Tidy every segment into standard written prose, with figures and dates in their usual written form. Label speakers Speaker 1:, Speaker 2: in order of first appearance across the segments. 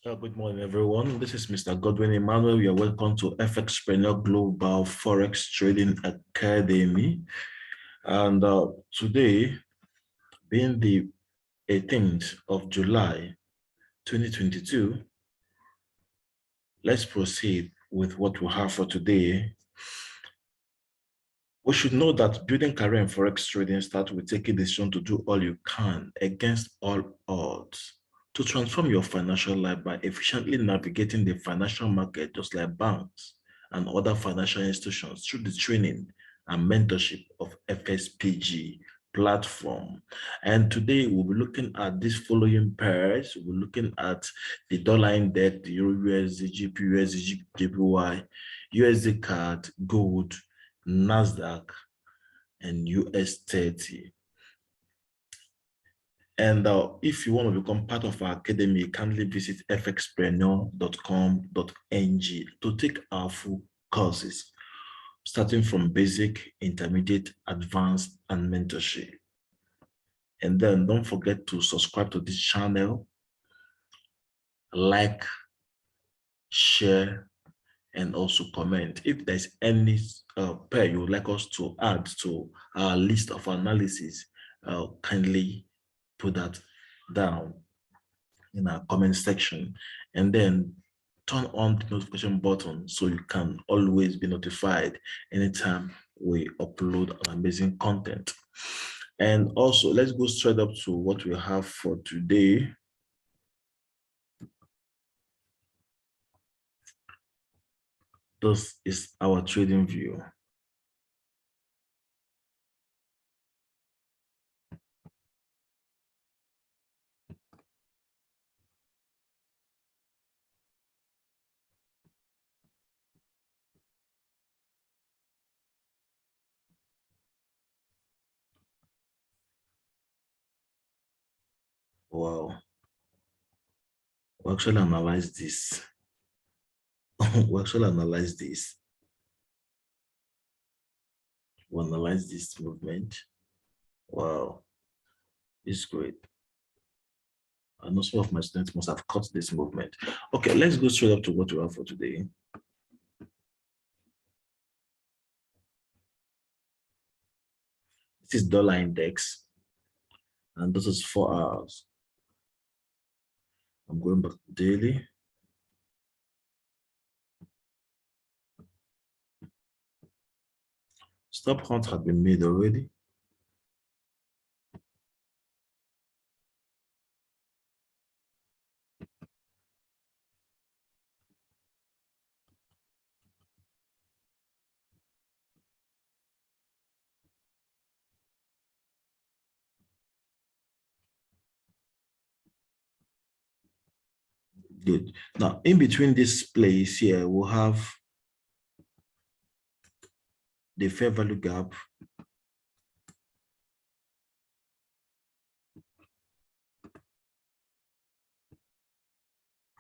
Speaker 1: Good morning, everyone. This is Mr. Godwin Emmanuel. You are welcome to FXPG Global Forex Trading Academy. And today, being the 18th of July, 2022, let's proceed with what we have for today. We should know that building career in Forex trading starts with taking the decision to do all you can against all odds to transform your financial life by efficiently navigating the financial market, just like banks and other financial institutions, through the training and mentorship of FXPG platform. And today we'll be looking at these following pairs. We're looking at the dollar index, the Eurusd, Gbpusd, Gbpjpy, Usdcad, gold, NASDAQ, and US30. And if you want to become part of our academy, kindly visit fxpreneur.com.ng to take our full courses, starting from basic, intermediate, advanced, and mentorship. And then don't forget to subscribe to this channel, like, share, and also comment. If there's any pair you would like us to add to our list of analysis, kindly put that down in our comment section, and then turn on the notification button so you can always be notified anytime we upload amazing content. And also, let's go straight up to what we have for today. This is our trading view. Wow. We'll actually analyze this. We'll actually analyze this. We'll analyze this movement. Wow. It's great. I know some of my students must have caught this movement. Okay, let's go straight up to what we have for today. This is dollar index, and this is 4 hours. I'm going back to daily. Stop count had been made already. Good. Now, in between this place here, we'll have the fair value gap,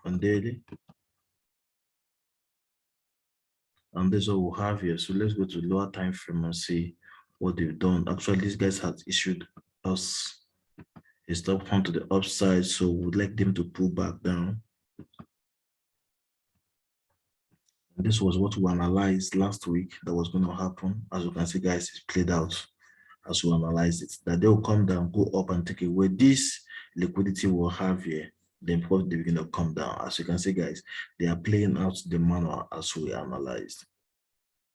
Speaker 1: on daily. And this is what we'll have here. So let's go to lower time frame and see what they've done. Actually, these guys had issued us a stop count to the upside, so we'd like them to pull back down. And this was what we analyzed last week that was going to happen. As you can see, guys, it's played out as we analyzed it, that they will come down, go up and take away this liquidity we'll have here. Then probably they begin to come down. As you can see, guys, they are playing out the manual as we analyzed.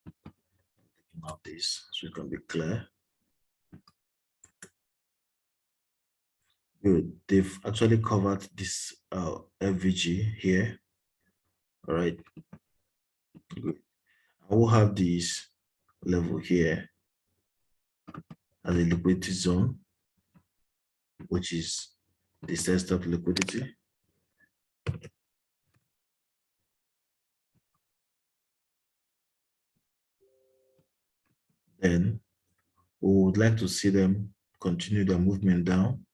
Speaker 1: Looking at this so it can be clear. Good. They've actually covered this FVG here. All right. Good. I will have this level here as a liquidity zone, which is the set stop liquidity. Then we would like to see them continue their movement down.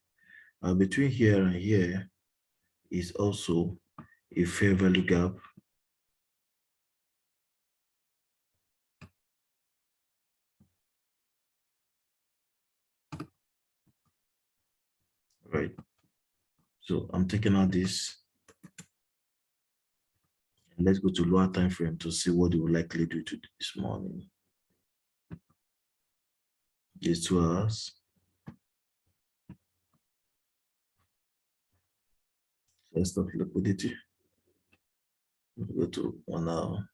Speaker 1: Between here and here is also a fair value gap. Right. So I'm taking out this Let's go to lower time frame to see what they will likely do to this morning. Just 2 hours. Let's stop liquidity. We'll go to 1 hour.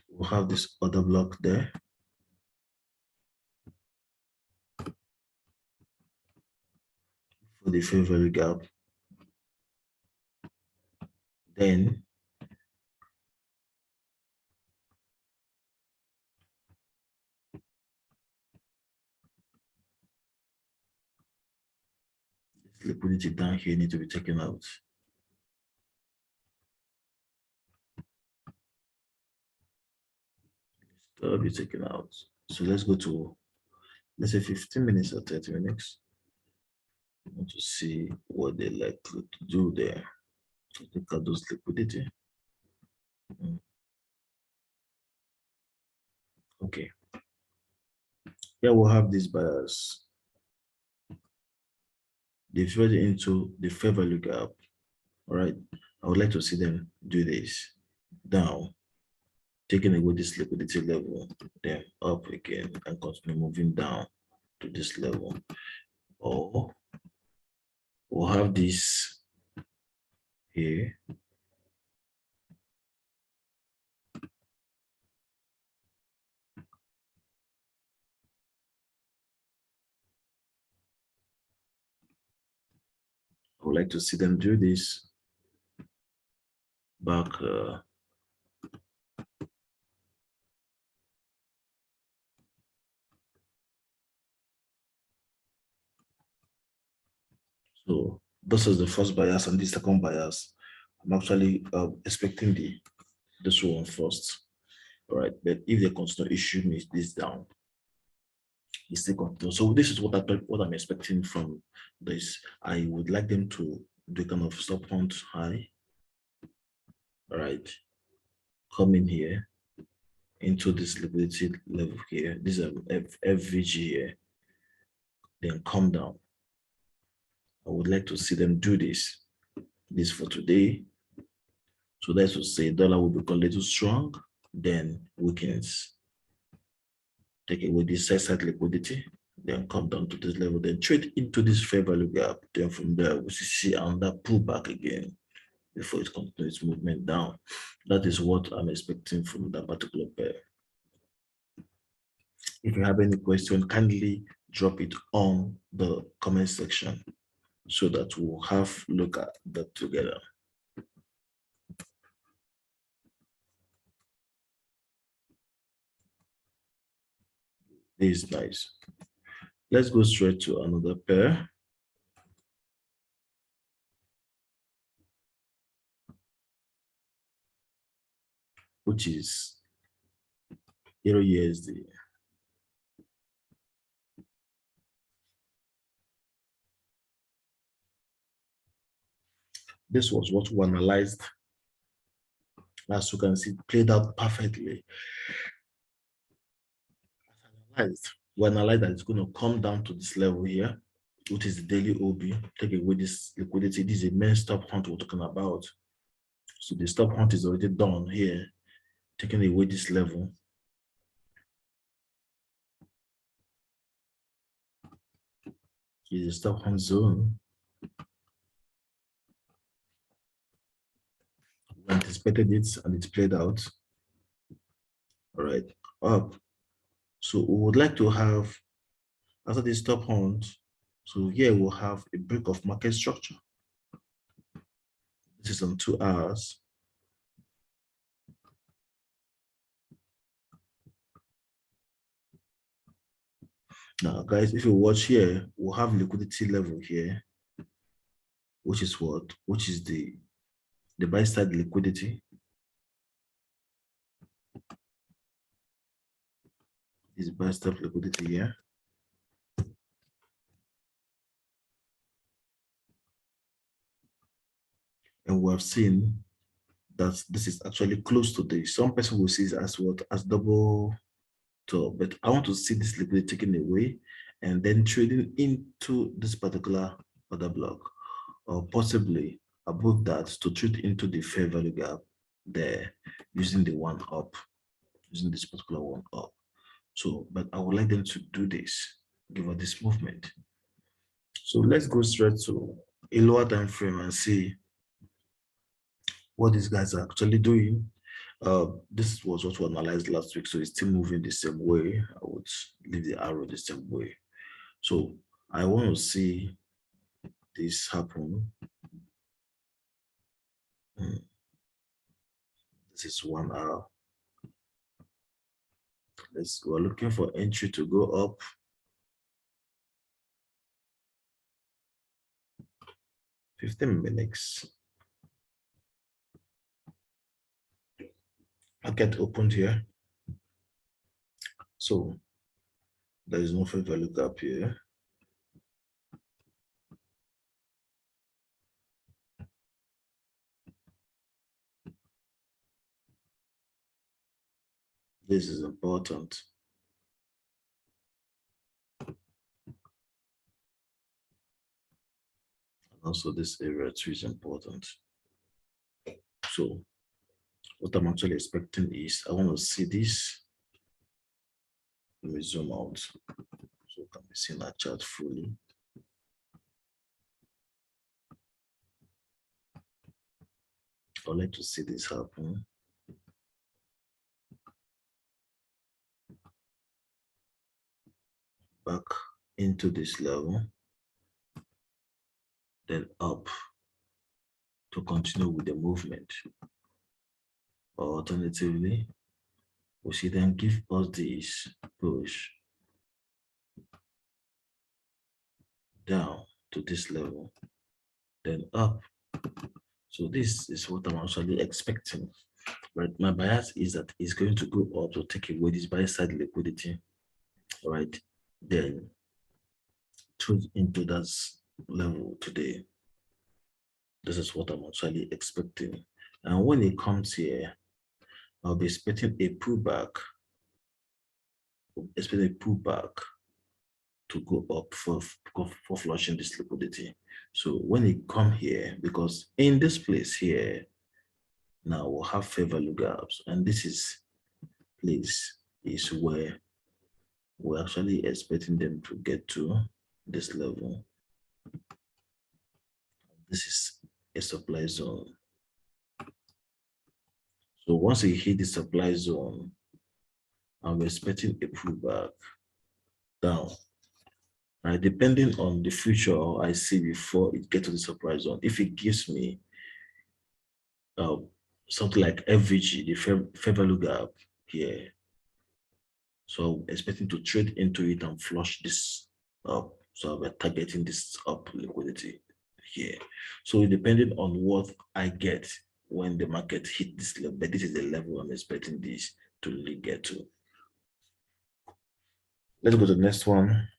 Speaker 1: We'll have this other block there. For the fair value gap. Then this liquidity down here need to be taken out. That'll be taken out. So let's go to, let's say 15 minutes or 30 minutes. I want to see what they likely to do there. So look at those liquidity. Okay. Here we'll have these buyers. They fed into the fair value gap. All right. I would like to see them do this down, taking away this liquidity level, then up again and continue moving down to this level. Or we'll have this here. I would like to see them do this back. So this is the first bias and the second bias. I'm actually expecting this one first. All right, but if they continue issuing this down, it's still continue. So this is what I'm expecting from this. I would like them to do kind of stop hunt high. All right, come in here into this liquidity level here. This is FVG here. Then come down. I would like to see them do this. This for today. So that's to say dollar will become a little strong, then weakens. Take away this side liquidity, then come down to this level, then trade into this fair value gap. Then from there, we see another pullback again before it continues movement down. That is what I'm expecting from that particular pair. If you have any question, kindly drop it on the comment section so that we'll have a look at that together. This is nice. Let's go straight to another pair. Which is Eurusd. This was what we analyzed. As you can see, it played out perfectly. We analyzed that it's going to come down to this level here, which is the daily OB. Take away this liquidity. This is a main stop hunt we're talking about. So the stop hunt is already done here, taking away this level. Is a stop hunt zone. We anticipated it and it played out. All right, up. So we would like to have, after this stop hunt, so here we'll have a break of market structure. This is on 2 hours. Now, guys, if you watch here, we'll have liquidity level here, which is what? Which is the buy side liquidity. This buy side liquidity here. And we have seen that this is actually close to this. Some person will see it as what? As double top, but I want to see this liquidity taken away and then trading into this particular other block, or possibly above that to trade into the fair value gap there using the one up, using this particular one up. So, but I would like them to do this, give us this movement. So let's go straight to a lower time frame and see what these guys are actually doing. This was what we analyzed last week, so it's still moving the same way. I would leave the arrow the same way. So I want to see this happen. This is 1 hour. We're looking for entry to go up. $15 minutes. Market opened here. So there is no fair value gap here. This is important. And also this area too is important. So what I'm actually expecting is I want to see this. Let me zoom out so you can be seeing that chart fully. I'd like to see this happen. Back into this level, then up to continue with the movement. Or alternatively, we should then give us this push down to this level, then up. So this is what I'm actually expecting. Right, my bias is that it's going to go up to take away this buy side liquidity, right? Then trade into that level today. This is what I'm actually expecting. And when it comes here, I'll be expecting a pullback, to go up for flushing this liquidity. So when it come here, because in this place here, now we'll have fair value gaps, and this is place is where we're actually expecting them to get to this level. This is a supply zone. So once we hit the supply zone, I'm expecting a pullback down. Right, depending on the future I see before it gets to the supply zone. If it gives me something like FVG, the fair value gap here, so I'm expecting to trade into it and flush this up. So we're targeting this up liquidity here. So depending on what I get when the market hit this level, but this is the level I'm expecting this to really get to. Let's go to the next one.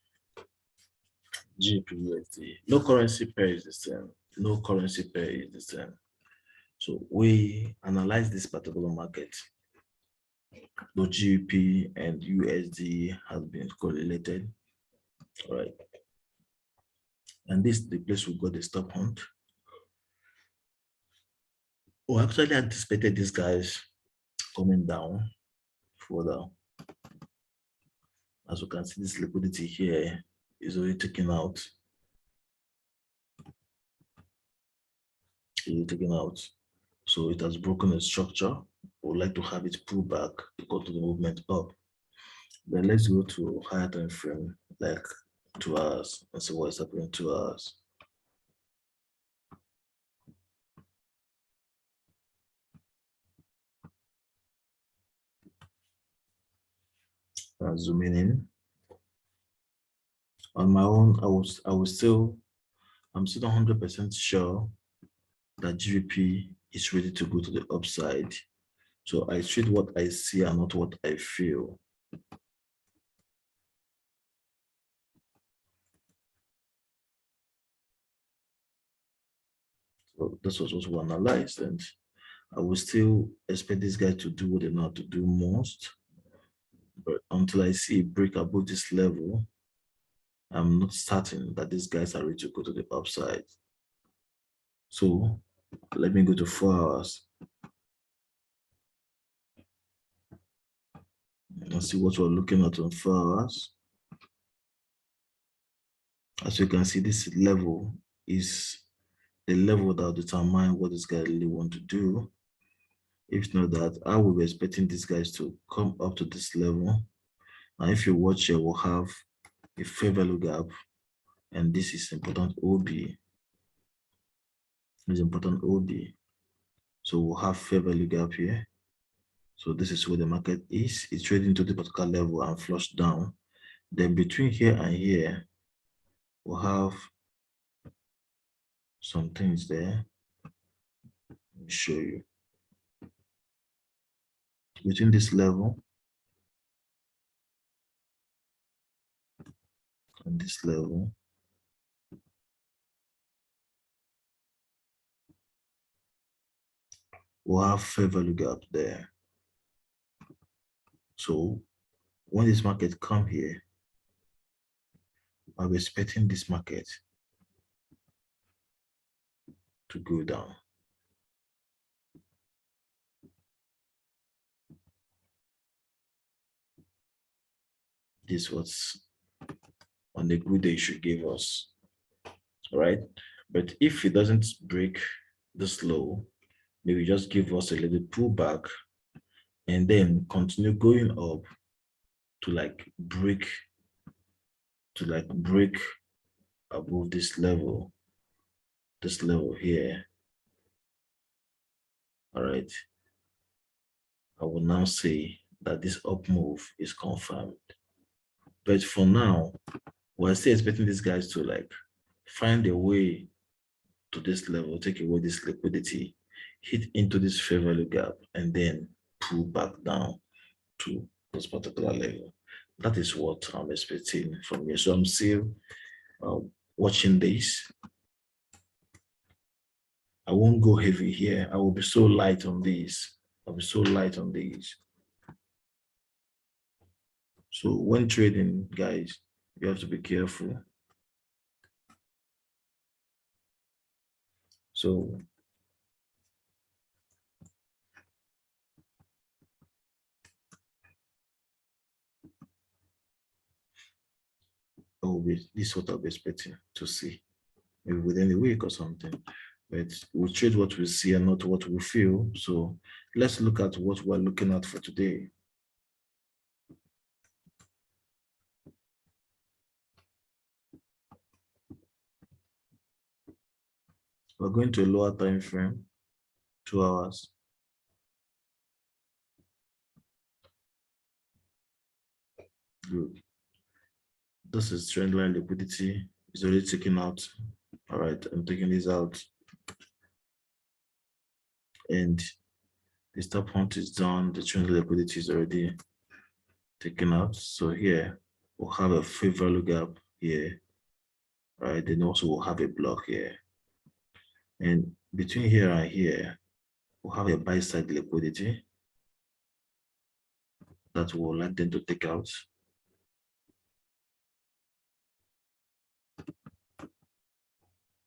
Speaker 1: Gbpusd. No currency pair is the same. No currency pair is the same. So we analyze this particular market. The GBP and USD has been correlated, all right? And this is the place we got the stop hunt. We actually anticipated these guys coming down further. As you can see, this liquidity here is already taken out. So it has broken a structure. We would like to have it pull back to go to the movement up. Then let's go to higher time frame, like 2 hours, and see what is happening in 2 hours. Zooming in. On my own, I'm still 100% sure that GBP is ready to go to the upside. So I trade what I see and not what I feel. So this was also analyzed, and I will still expect this guy to do what they know how to do most. But until I see a break above this level, I'm not certain that these guys are ready to go to the upside. So let me go to 4 hours and see what we're looking at on 4 hours. As you can see, this level is the level that will determine what this guy really want to do. If not that, I will be expecting these guys to come up to this level. And if you watch here, we'll have a fair value gap, and this is important OB. It's important OB. So we'll have fair value gap here. So this is where the market is. It's trading to the particular level and flush down. Then between here and here, we'll have some things there. Let me show you. Between this level and this level, we'll have fair value gap there. So when this market come here, I'm expecting this market to go down. This was on the good day should give us, right? But if it doesn't break this low, maybe just give us a little pullback and then continue going up to break above this level here. All right, I will now say that this up move is confirmed. But for now, we're still expecting these guys to find a way to this level, take away this liquidity, hit into this fair value gap, and then pull back down to this particular level. That is what I'm expecting from here. So I'm still watching this. I won't go heavy here. I will be so light on these. I'll be so light on these. So when trading, guys, you have to be careful. So this is what I'll be expecting to see, maybe within a week or something. But we trade what we see and not what we feel. So let's look at what we're looking at for today. We're going to a lower time frame, 2 hours. Good. This is trendline liquidity. It's already taken out. All right, I'm taking this out. And the stop hunt is done. The trend liquidity is already taken out. So here we'll have a fair value gap here. Right. Then also we'll have a block here. And between here and here, we'll have a buy side liquidity that we'll like them to take out.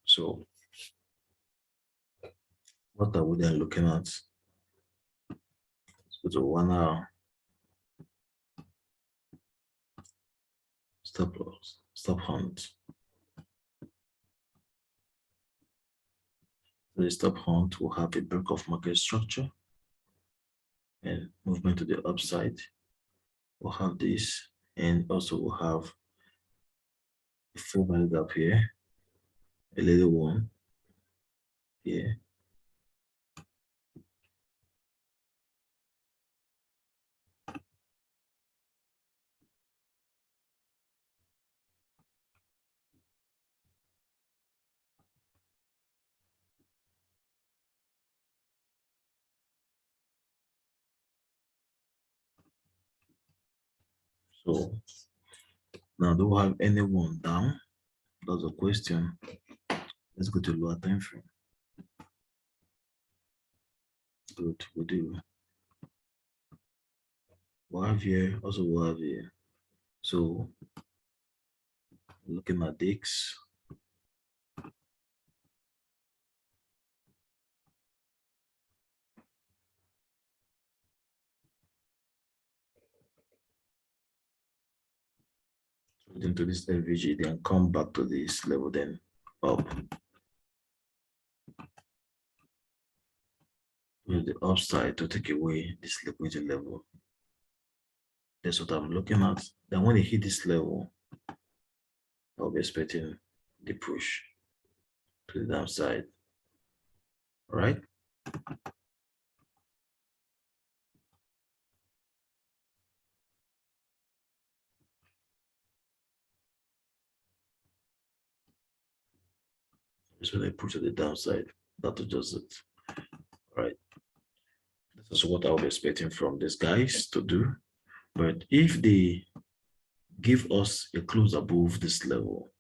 Speaker 1: So what are we then looking at? Let's go to 1 hour. Stop loss, stop hunt. So the stop hunt will have a break of market structure and movement to the upside. We'll have this, and also we'll have a full value gap here, a little one here. So now do we have anyone down? That's a question. Let's go to lower time frame. Good, we do. We'll have here, also we'll have here. So looking at this. Into this FVG, then come back to this level, then up. With the upside to take away this liquidity level. That's what I'm looking at. Then when it hit this level, I'll be expecting the push to the downside. All right. So when I push to the downside, that will just it. All right. This is what I'll be expecting from these guys to do. But if they give us a close above this level,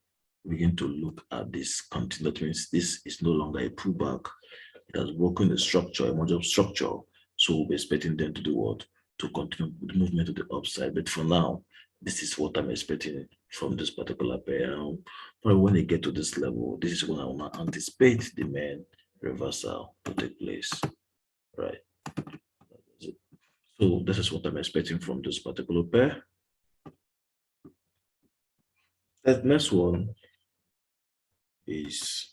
Speaker 1: we begin to look at this continue. That means this is no longer a pullback. It has broken the structure, a model structure. So we'll be expecting them to do what? To continue the movement to the upside. But for now, this is what I'm expecting from this particular pair. But when they get to this level, this is when I want to anticipate the main reversal to take place. Right. So this is what I'm expecting from this particular pair. That next one is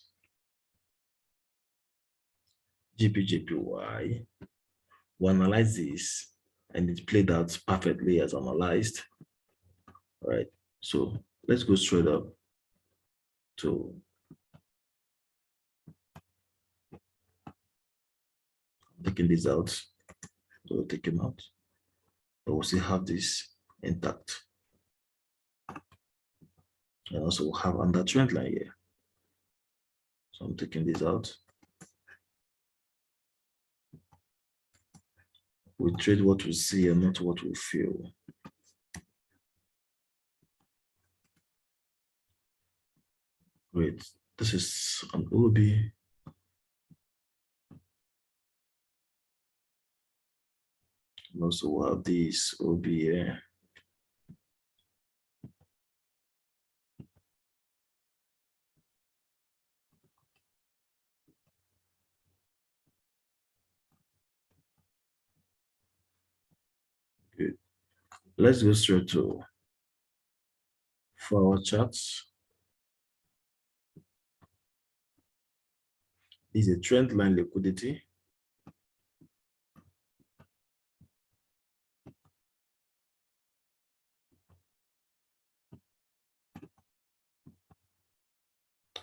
Speaker 1: Gbpjpy. We analyze this and it played out perfectly as analyzed. All right, so let's go straight up to taking this out. So we'll take him out, but we'll still have this intact. And also we'll have under trend line here. So I'm taking this out. We trade what we see and not what we feel. Great. This is an OB. And also we'll have this OB here. Good. Let's go straight to 4-hour charts. This is a trend line liquidity.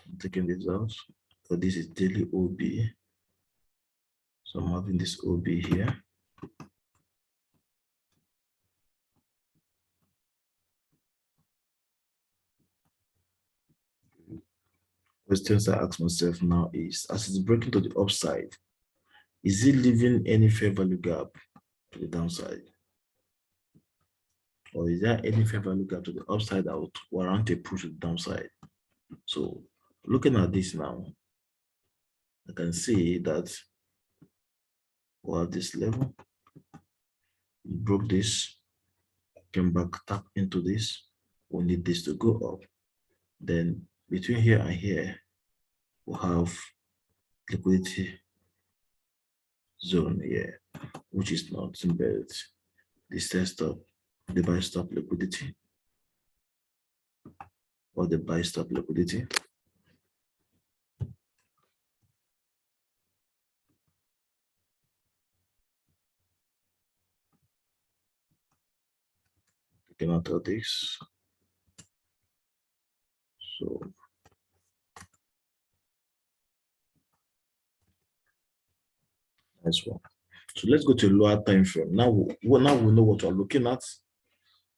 Speaker 1: I'm taking this out. So this is daily OB. So I'm having this OB here. Questions I ask myself now is, as it's breaking to the upside, is it leaving any fair value gap to the downside? Or is there any fair value gap to the upside that would warrant a push to the downside? So looking at this now, I can see that we're at this level. We broke this, came back, tap into this. We need this to go up. Then between here and here, we'll have liquidity zone here, which is not embedded. This test stop, the buy stop liquidity, or the buy stop liquidity. Taking out of this. So nice one. So let's go to lower time frame. Now we know what we're looking at.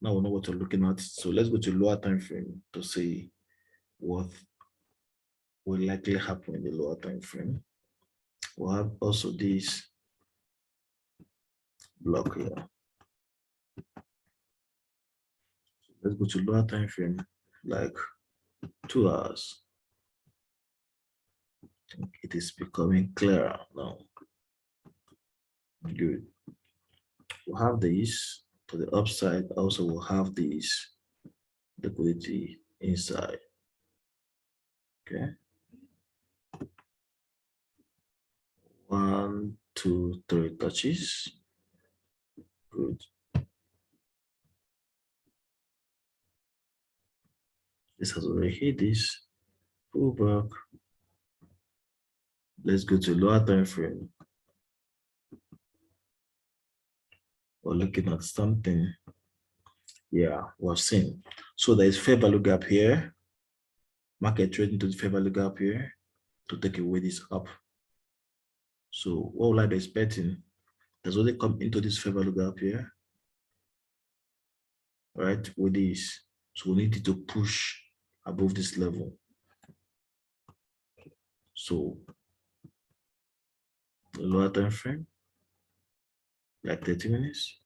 Speaker 1: Now we know what we're looking at. So let's go to lower time frame to see what will likely happen in the lower time frame. We'll have also this block here. Let's go to lower time frame, like 2 hours. It is becoming clearer now. Good. We'll have this to the upside. Also, we'll have this liquidity inside. Okay. 1, 2, 3 touches. Good. This has already hit this. Pull back. Let's go to lower time frame. We're looking at something. Yeah, we're seeing. So there is fair value gap here. Market trading to the fair value gap here to take away this up. So what will I be expecting? There's only come into this fair value gap here, right? With this. So we need to push above this level. So the lower time frame, like 30 minutes.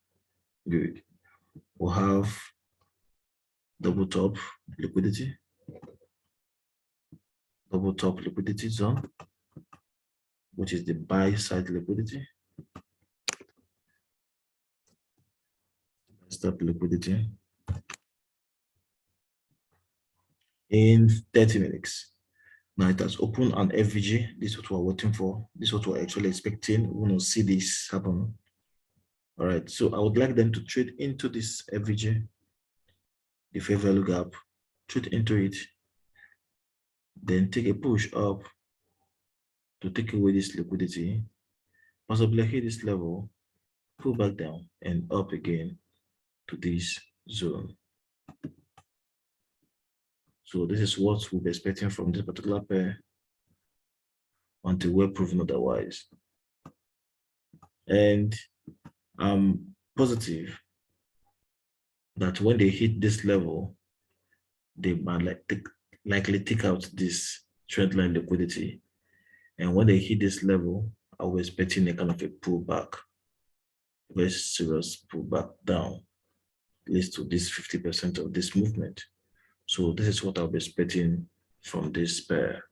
Speaker 1: Good. We'll have double top liquidity zone, which is the buy side liquidity. Stop liquidity in 30 minutes. Now it has opened an FVG. This is what we're waiting for. This is what we're actually expecting. We want to see this happen. All right, so I would like them to trade into this FVG, the fair value gap, trade into it, then take a push up to take away this liquidity, possibly hit this level, pull back down and up again to this zone. So this is what we'll be expecting from this particular pair until we're proven otherwise. And I'm positive that when they hit this level, they might likely take out this trendline liquidity. And when they hit this level, I was expecting a kind of a pullback, very serious pullback down, at least to this 50% of this movement. So this is what I'll be expecting from this pair.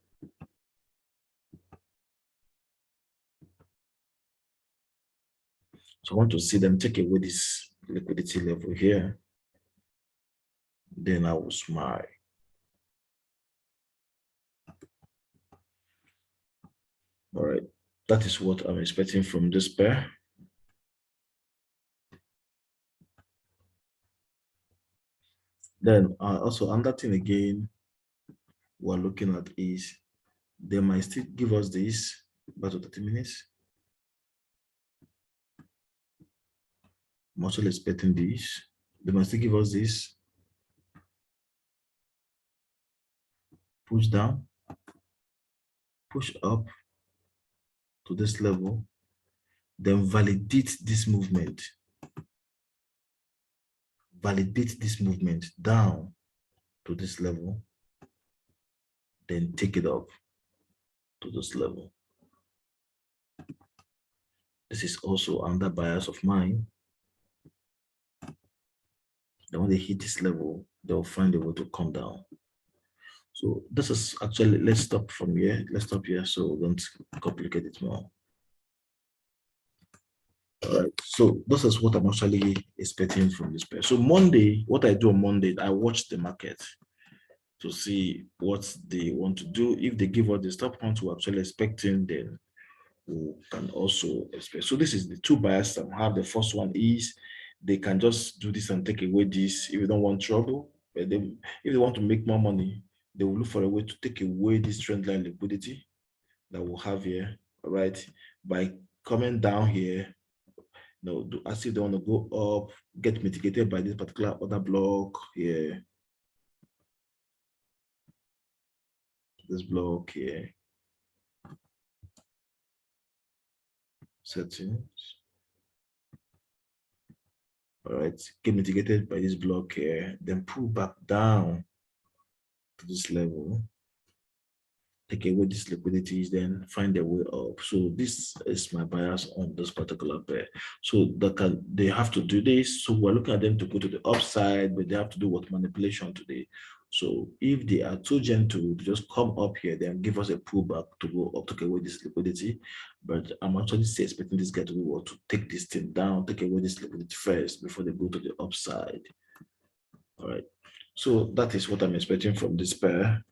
Speaker 1: So I want to see them take away this liquidity level here. Then I will smile. All right, that is what I'm expecting from this pair. Then also another thing again we're looking at is they might still give us this about 30 minutes. I'm actually expecting this. They must still give us this. Push down, push up to this level, then validate this movement. Validate this movement down to this level, then take it up to this level. This is also under bias of mine. Then when they hit this level, they'll find a way to come down. So this is actually, let's stop from here. Let's stop here so we don't complicate it more. All right, so this is what I'm actually expecting from this pair. So Monday, what I do on Monday, I watch the market to see what they want to do. If they give us the stop points we're actually expecting, then we can also expect. So this is the two bias I have. The first one is they can just do this and take away this if they don't want trouble. But if they want to make more money, they will look for a way to take away this trend line liquidity that we'll have here, all right, by coming down here. No, as if they want to go up, get mitigated by this particular other block here. This block here. Settings. All right, get mitigated by this block here, then pull back down to this level. Take away these liquidities, then find their way up. So this is my bias on this particular pair. So they have to do this. So we're looking at them to go to the upside, but they have to do what manipulation today. So if they are too gentle to just come up here, then give us a pullback to go up, take away this liquidity. But I'm actually expecting this guy to do what, to take this thing down, take away this liquidity first before they go to the upside. All right. So that is what I'm expecting from this pair.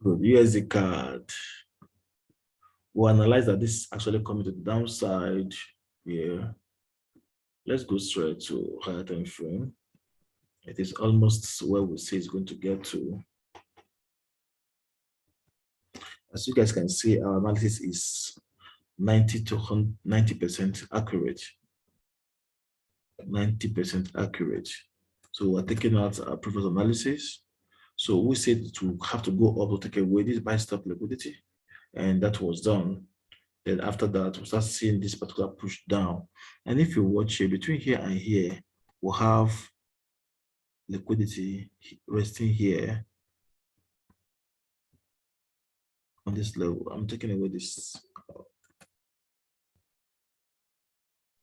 Speaker 1: Good. Usdcad. We'll analyze that this is actually coming to the downside here. Let's go straight to higher time frame. It is almost where we say it's going to get to. As you guys can see, our analysis is 90 to 90% accurate. 90% accurate. So we're taking out our previous analysis. So we said to have to go up to take away this buy stop liquidity, and that was done. Then after that, we'll start seeing this particular push down. And if you watch here, between here and here, we'll have liquidity resting here on this level. I'm taking away this.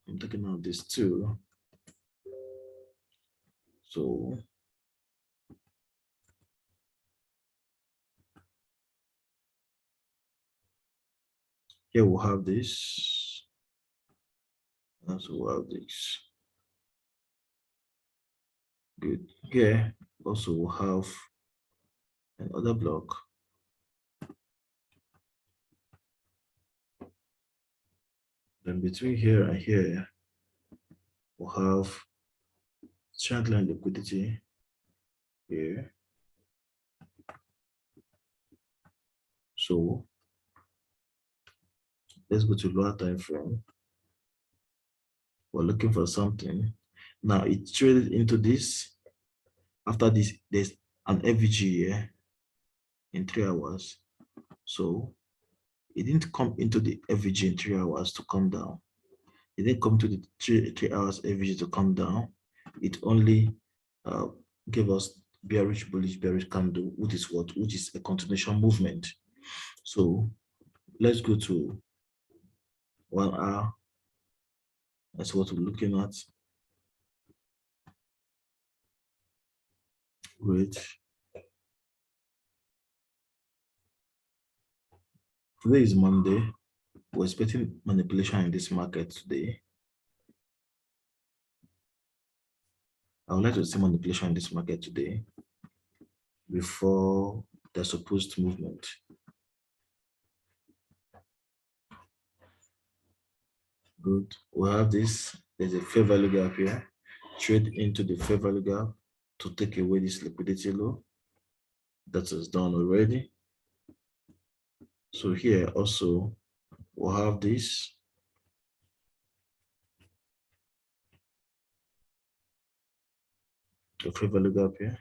Speaker 1: I'm taking out this too. So here we'll have this. And so we'll have this. Good. Here also we'll have another block. Then between here and here, we'll have trend line liquidity here. So let's go to lower time frame. We're looking for something. Now it traded into this. After this, there's an FVG here in 3 hours. So it didn't come into the FVG in 3 hours to come down. It didn't come to the three hours FVG to come down. It only gave us bearish candle, which is what? Which is a continuation movement. So let's go to 1 hour. That's what we're looking at. Great. Today is Monday. We're expecting manipulation in this market today. I would like to see manipulation in this market today before the supposed movement. Good. We have this. There's a fair value gap here. Trade into the fair value gap to take away this liquidity low. That is done already. So here also we'll have this. The fair value gap here.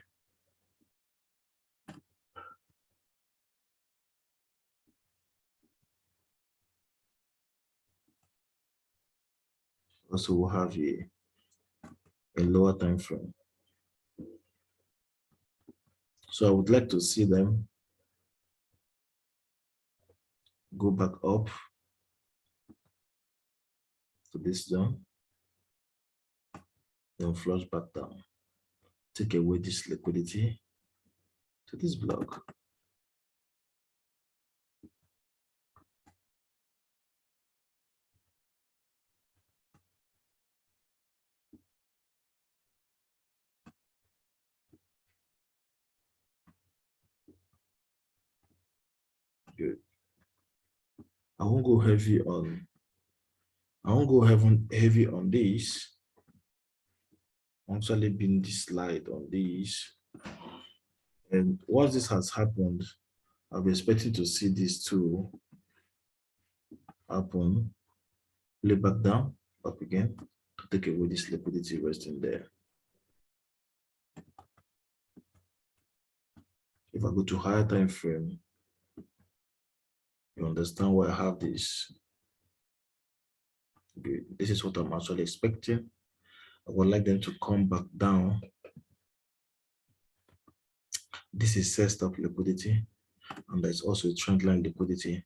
Speaker 1: Also we'll have a lower time frame. So I would like to see them go back up to this zone, then flush back down. Take away this liquidity to this block. Good. I won't go heavy on this. Actually been this slide on this. And once this has happened, I'll be expecting to see this too happen, play back down, up again, to take away this liquidity resting there. If I go to higher time frame, you understand why I have this. Okay, this is what I'm actually expecting. I would like them to come back down. This is set stop liquidity, and there's also a trend line liquidity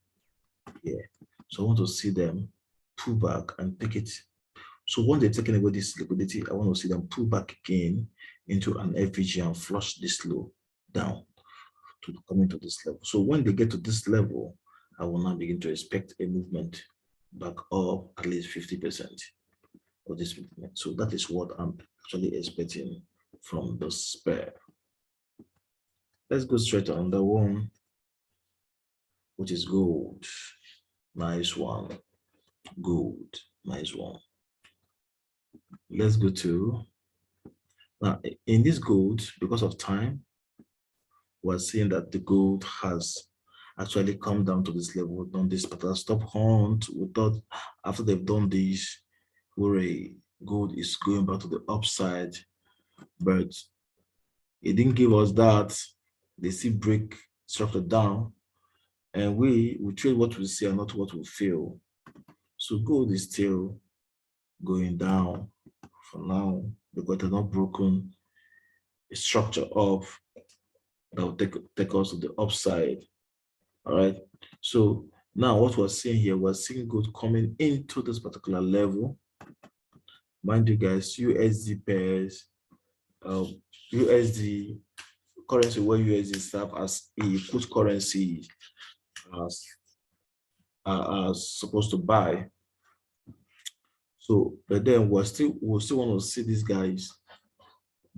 Speaker 1: here. So I want to see them pull back and take it. So once they're taking away this liquidity, I want to see them pull back again into an FVG and flush this low down to come into this level. So when they get to this level, I will now begin to expect a movement back up at least 50% of this movement. So that is what I'm actually expecting from the pair. Let's go straight to another one. which is gold. Nice one. Gold. Nice one. Let's go to, now in this gold, because of time, we're seeing that the gold has actually come down to this level, done this particular stop hunt. We thought after they've done this, gold is going back to the upside, but it didn't give us that. They still break structure down, and we trade what we see and not what we feel. So gold is still going down for now because they're not broken a structure up that will take us to the upside. All right. So now what we're seeing here, we're seeing gold coming into this particular level. Mind you guys, USD pairs, USD currency where USD serve as a put currency as supposed to buy. So, but then we'll still want to see these guys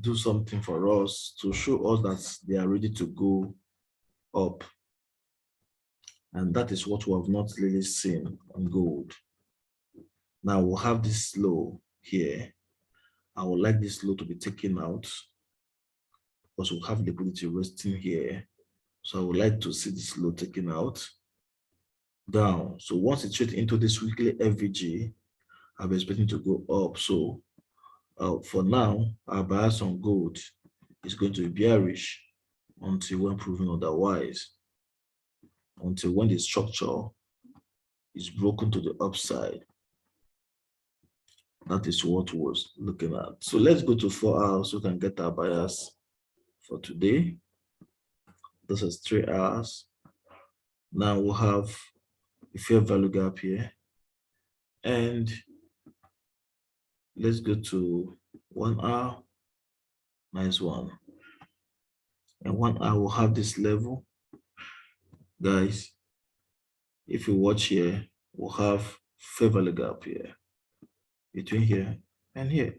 Speaker 1: do something for us to show us that they are ready to go up. And that is what we have not really seen on gold. Now we'll have this low here. I would like this low to be taken out because we'll have liquidity resting here. So I would like to see this low taken out down. So once it trades into this weekly FVG, I'm expecting to go up. So for now, our bias on gold is going to be bearish until when proven otherwise, until when the structure is broken to the upside. That is what we was looking at. So let's go to 4 hours so we can get our bias for today. This is 3 hours. Now we'll have a fair value gap here. And let's go to 1 hour. Nice one. And 1 hour will have this level. Guys, if you watch here, we'll have fair value gap here between here and here.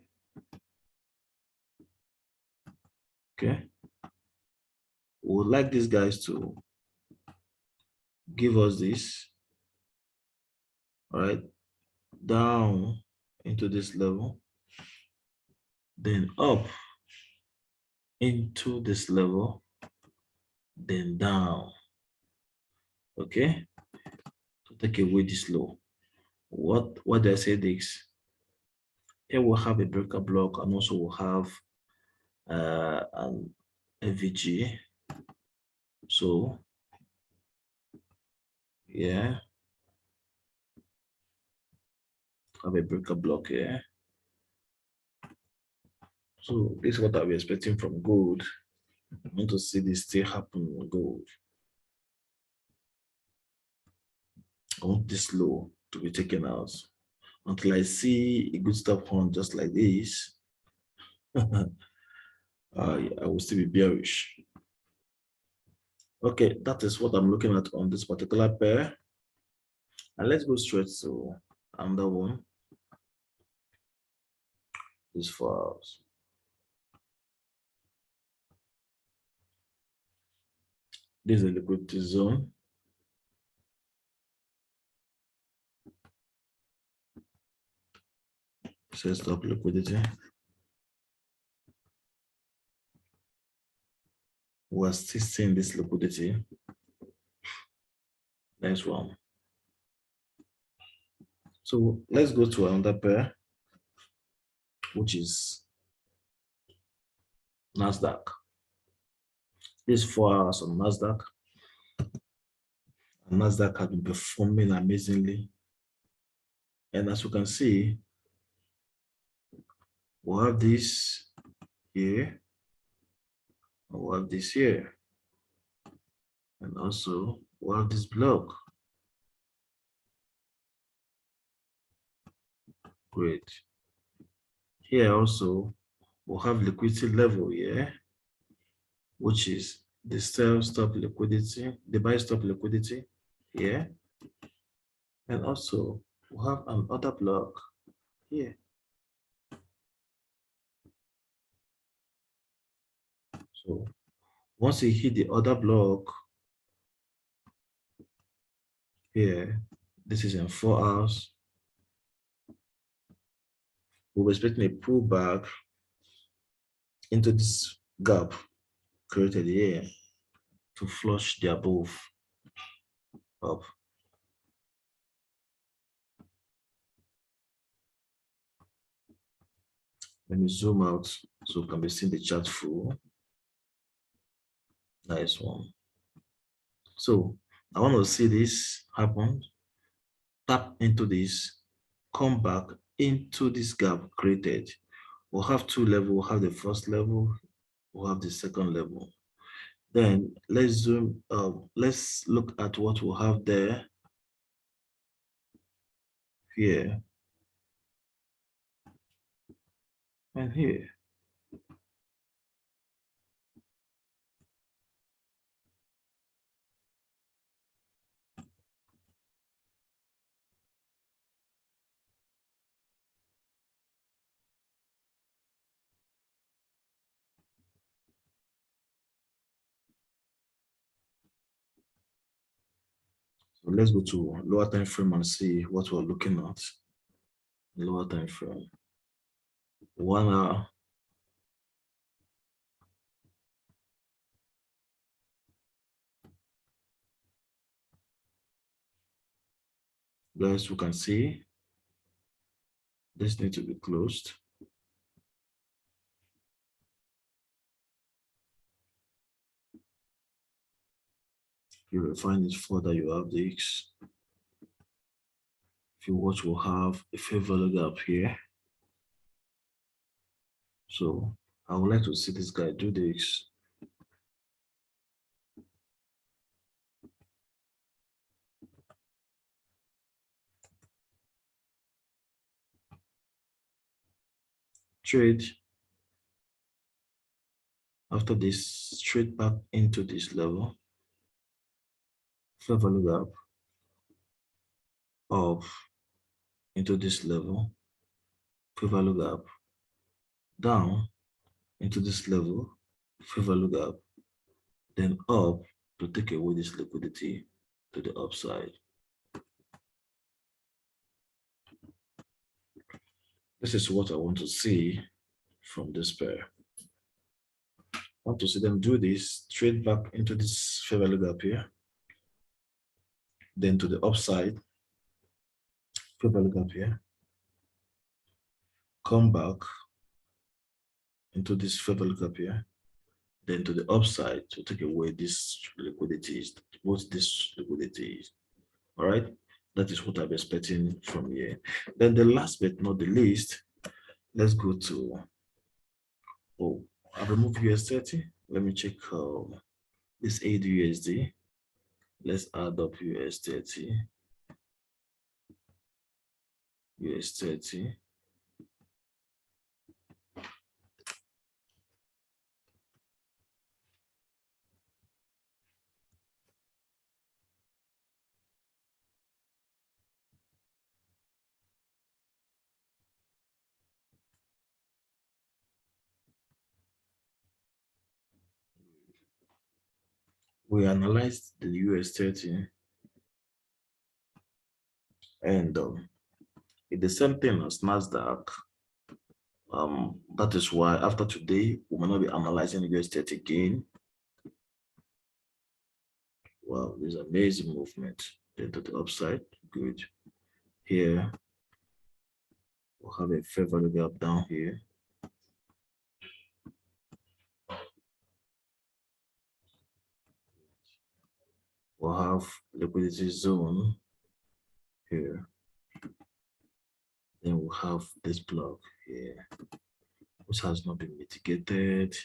Speaker 1: Okay. We would like these guys to give us this, all right, down into this level, then up into this level, then down. Okay, to take away this low. What do I say this? Here we'll have a breaker block, and also we'll have an FVG. So yeah, have a breaker block here. So this is what I'll be expecting from gold. I want to see this still happen in gold. I want this low to be taken out until I see a good stop hunt just like this. I will still be bearish. Okay, that is what I'm looking at on this particular pair. And let's go straight to another one. This 4 hours. This is a liquidity zone. Say stop liquidity. We're still seeing this liquidity. Next one. So let's go to another pair, which is NASDAQ. This 4 hours on NASDAQ. And NASDAQ has been performing amazingly. And as you can see, we'll have this here. We'll have this here. And also we'll have this block. Great. Here also we'll have liquidity level here, which is the sell stop liquidity, the buy stop liquidity here. And also we'll have another block here. So once you hit the other block, here. This is in 4 hours. We'll be expecting a pullback into this gap created here to flush the above up. Let me zoom out so we can be seeing the chart full. Nice one. So I want to see this happen. Tap into this, come back into this gap created. We'll have two levels. We'll have the first level, we'll have the second level. Then let's zoom, let's look at what we'll have there, here, and here. So let's go to lower time frame and see what we're looking at. Lower time frame. 1 hour. Guys, you can see this needs to be closed. You refine it further, you have the X. If you watch, we'll have a fair value gap here. So I would like to see this guy do this. Trade after this, straight back into this level. Fair value gap up into this level. Fair value gap down into this level. Fair value gap, then up to take away this liquidity to the upside. This is what I want to see from this pair. I want to see them do this, trade back into this fair value gap here, then to the upside, fair value gap here, come back into this fair value gap here, then to the upside to take away this liquidities, both this liquidities. All right, that is what I'm expecting from here. Then the last but not the least, let's go to, oh, I've removed US30. Let me check this AUD. Let's add up US30. US30. We analyzed the US30 and it's the same thing as NASDAQ. That is why after today, we will not be analyzing US30 again. Wow, this amazing movement. Then to the upside, good. Here, we'll have a fair value gap down here. We'll have liquidity zone here. Then we'll have this block here, which has not been mitigated.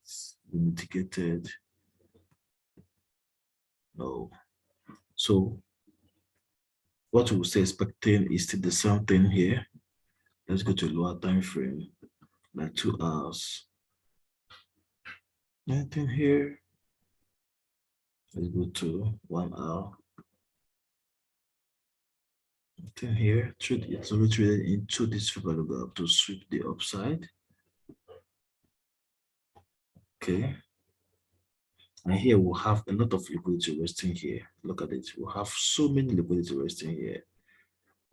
Speaker 1: It's been mitigated. No. So what we will say expecting is still the same thing here. Let's go to lower time frame, like 2 hours. Nothing here. Let's go to 1 hour. Nothing here. It's already traded into this fair value gap to sweep the upside. Okay. And here we'll have a lot of liquidity resting here. Look at it. We'll have so many liquidity resting here.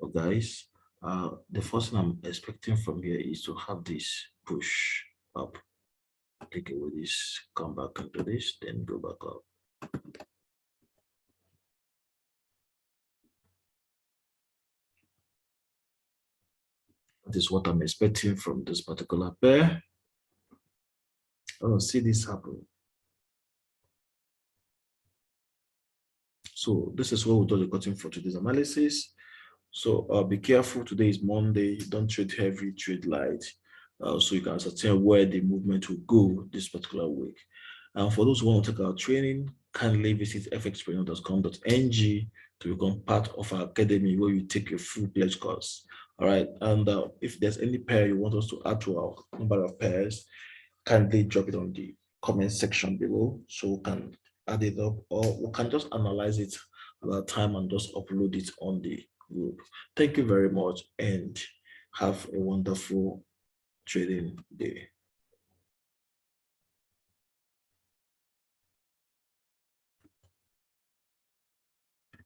Speaker 1: Oh, guys, the first thing I'm expecting from here is to have this push up. Take away this, come back into this, then go back up. That is what I'm expecting from this particular pair. I don't see this happen. So this is what we do the cutting for today's analysis. So be careful. Today is Monday. Don't trade heavy, trade light. So you can ascertain where the movement will go this particular week. And for those who want to take our training, kindly visit fxpreneur.com.ng to become part of our academy where you take your full pledge course. All right. And if there's any pair you want us to add to our number of pairs, kindly drop it on the comment section below so we can add it up, or we can just analyze it at that time and just upload it on the group. Thank you very much and have a wonderful trading day.